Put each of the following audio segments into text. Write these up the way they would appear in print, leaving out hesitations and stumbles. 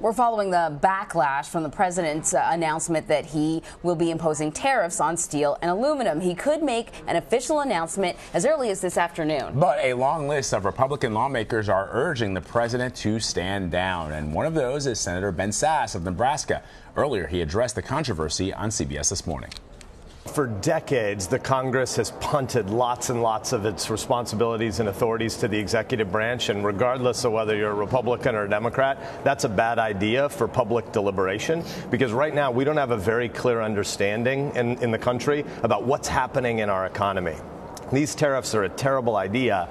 We're following the backlash from the president's announcement that he will be imposing tariffs on steel and aluminum. He could make an official announcement as early as this afternoon. But a long list of Republican lawmakers are urging the president to stand down. And one of those is Senator Ben Sasse of Nebraska. Earlier, he addressed the controversy on CBS This Morning. For decades, the Congress has punted lots and lots of its responsibilities and authorities to the executive branch, and regardless of whether you're a Republican or a Democrat, that's a bad idea for public deliberation, because right now we don't have a very clear understanding in the country about what's happening in our economy. These tariffs are a terrible idea,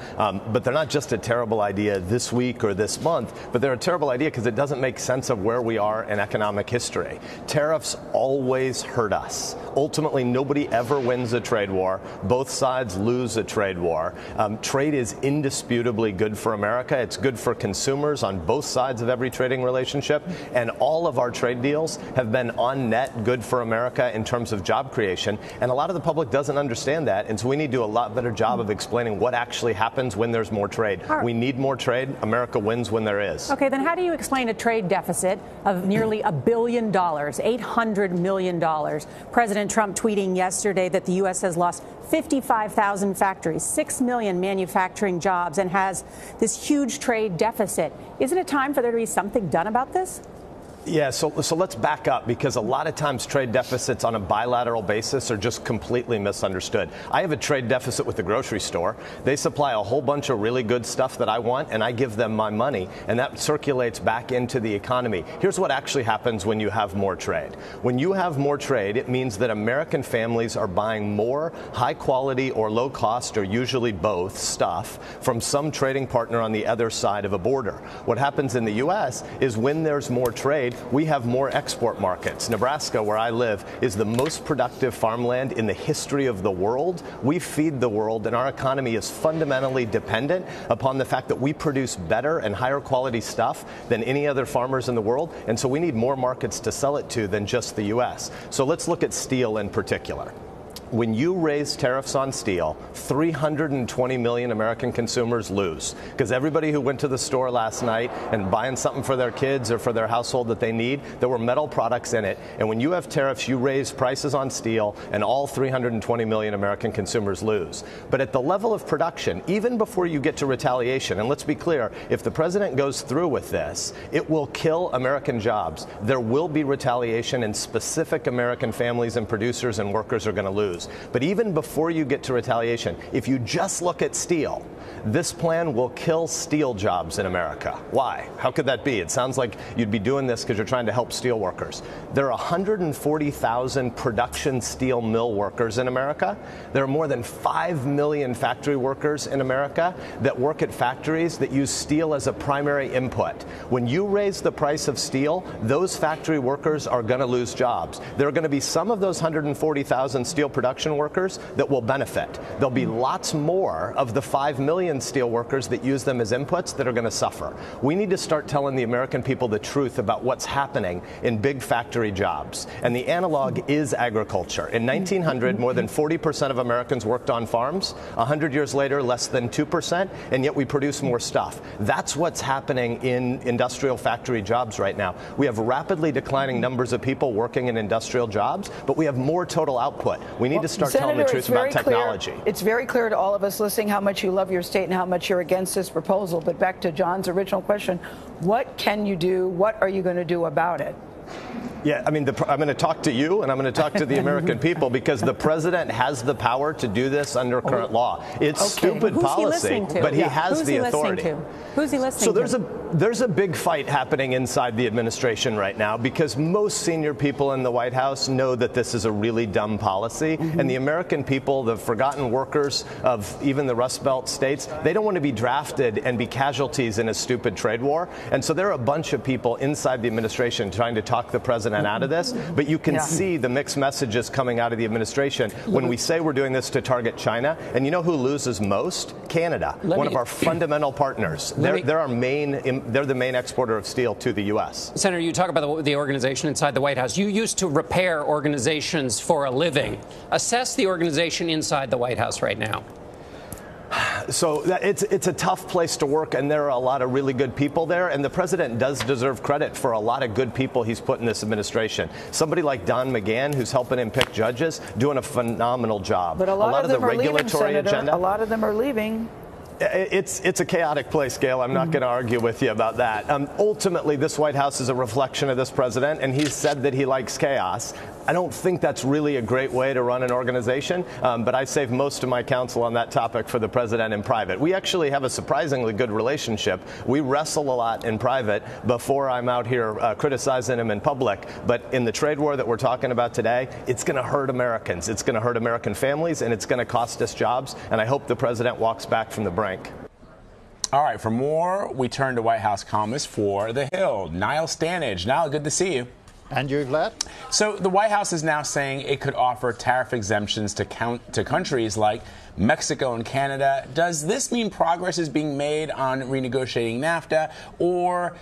but they're not just a terrible idea this week or this month, but they're a terrible idea because it doesn't make sense of where we are in economic history. Tariffs always hurt us. Ultimately, nobody ever wins a trade war. Both sides lose a trade war. Trade is indisputably good for America. It's good for consumers on both sides of every trading relationship, and all of our trade deals have been on net good for America in terms of job creation, and a lot of the public doesn't understand that, and so we need to do a lot better job of explaining what actually happens when there's more trade. We need more trade. America wins when there is. Okay, then how do you explain a trade deficit of nearly $1 billion, $800 million? President Trump tweeting yesterday that the U.S. has lost 55,000 factories, 6 million manufacturing jobs, and has this huge trade deficit. Isn't it time for there to be something done about this? Yeah, so let's back up, because a lot of times trade deficits on a bilateral basis are just completely misunderstood. I have a trade deficit with the grocery store. They supply a whole bunch of really good stuff that I want, and I give them my money, and that circulates back into the economy. Here's what actually happens when you have more trade. When you have more trade, it means that American families are buying more high quality or low cost, or usually both, stuff from some trading partner on the other side of a border. What happens in the U.S. is when there's more trade, we have more export markets. Nebraska, where I live, is the most productive farmland in the history of the world. We feed the world, and our economy is fundamentally dependent upon the fact that we produce better and higher quality stuff than any other farmers in the world, and so we need more markets to sell it to than just the U.S. So let's look at steel in particular. When you raise tariffs on steel, 320 million American consumers lose, because everybody who went to the store last night and buying something for their kids or for their household that they need, there were metal products in it. And when you have tariffs, you raise prices on steel, and all 320 million American consumers lose. But at the level of production, even before you get to retaliation, and let's be clear, if the president goes through with this, it will kill American jobs. There will be retaliation, and specific American families and producers and workers are going to lose. But even before you get to retaliation, if you just look at steel, this plan will kill steel jobs in America. Why? How could that be? It sounds like you'd be doing this because you're trying to help steel workers. There are 140,000 production steel mill workers in America. There are more than 5 million factory workers in America that work at factories that use steel as a primary input. When you raise the price of steel, those factory workers are going to lose jobs. There are going to be some of those 140,000 steel production workers that will benefit. There'll be lots more of the 5 million steel workers that use them as inputs that are going to suffer. We need to start telling the American people the truth about what's happening in big factory jobs. And the analog is agriculture. In 1900, more than 40% of Americans worked on farms. 100 years later, less than 2%, and yet we produce more stuff. That's what's happening in industrial factory jobs right now. We have rapidly declining numbers of people working in industrial jobs, but we have more total output. We need to start telling the truth about technology. It's very clear to all of us listening how much you love your state and how much you're against this proposal. But back to John's original question, what can you do? What are you going to do about it? Yeah, I mean, I'm going to talk to you, and I'm going to talk to the American people, because the president has the power to do this under current law. It's stupid policy, but he has the authority. Who's he listening to? So there's a big fight happening inside the administration right now, because most senior people in the White House know that this is a really dumb policy, and the American people, the forgotten workers of even the Rust Belt states, they don't want to be drafted and be casualties in a stupid trade war. And so there are a bunch of people inside the administration trying to talk the president out of this, but you can see the mixed messages coming out of the administration when we say we're doing this to target China. And you know who loses most? Canada, one of our fundamental partners. They're the main exporter of steel to the U.S. Senator, you talk about the organization inside the White House. You used to repair organizations for a living. Assess the organization inside the White House right now. So it's a tough place to work, and there are a lot of really good people there, and the president does deserve credit for a lot of good people he's put in this administration. Somebody like Don McGahn, who's helping him pick judges, doing a phenomenal job. But a lot of them the regulatory are leaving, agenda. A lot of them are leaving. It's a chaotic place, Gail. I'm not going to argue with you about that. Ultimately, this White House is a reflection of this president, and he's said that he likes chaos. I don't think that's really a great way to run an organization, but I save most of my counsel on that topic for the president in private. We actually have a surprisingly good relationship. We wrestle a lot in private before I'm out here criticizing him in public. But in the trade war that we're talking about today, it's going to hurt Americans. It's going to hurt American families, and it's going to cost us jobs. And I hope the president walks back from the brink. All right, for more, we turn to White House columnist for The Hill, Niall Stanage. Niall, good to see you. And you, Vlad? So the White House is now saying it could offer tariff exemptions to countries like Mexico and Canada. Does this mean progress is being made on renegotiating NAFTA? Or,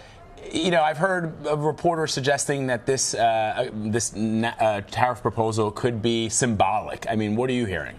you know, I've heard a reporter suggesting that this tariff proposal could be symbolic. I mean, what are you hearing?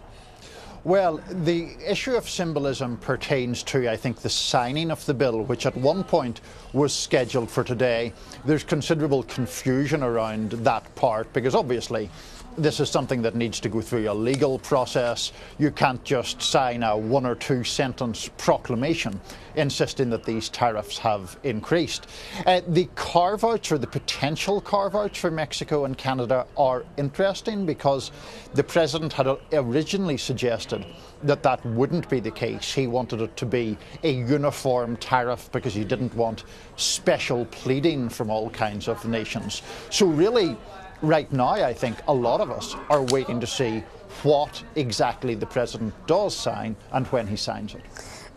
Well, the issue of symbolism pertains to, I think, the signing of the bill, which at one point was scheduled for today. There's considerable confusion around that part because obviously this is something that needs to go through a legal process. You can't just sign a 1 or 2 sentence proclamation insisting that these tariffs have increased. The carve-outs or the potential carve-outs for Mexico and Canada are interesting because the president had originally suggested that that wouldn't be the case. He wanted it to be a uniform tariff because he didn't want special pleading from all kinds of nations. So really, right now, I think a lot of us are waiting to see what exactly the president does sign and when he signs it.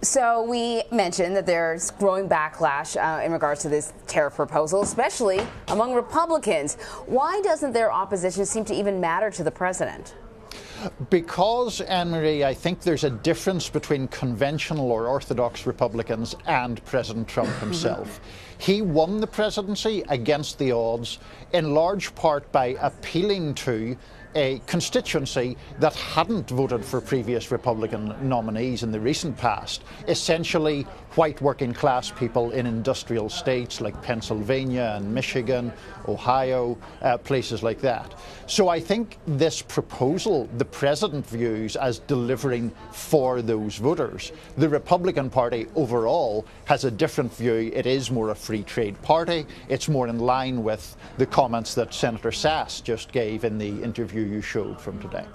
So we mentioned that there's growing backlash in regards to this tariff proposal, especially among Republicans. Why doesn't their opposition seem to even matter to the president? Because, Anne-Marie, I think there's a difference between conventional or orthodox Republicans and President Trump himself. He won the presidency against the odds, in large part by appealing to a constituency that hadn't voted for previous Republican nominees in the recent past, essentially white working class people in industrial states like Pennsylvania and Michigan, Ohio, places like that. So I think this proposal the president views as delivering for those voters. The Republican Party overall has a different view. It is more a free trade party. It's more in line with the comments that Senator Sass just gave in the interview you showed from today.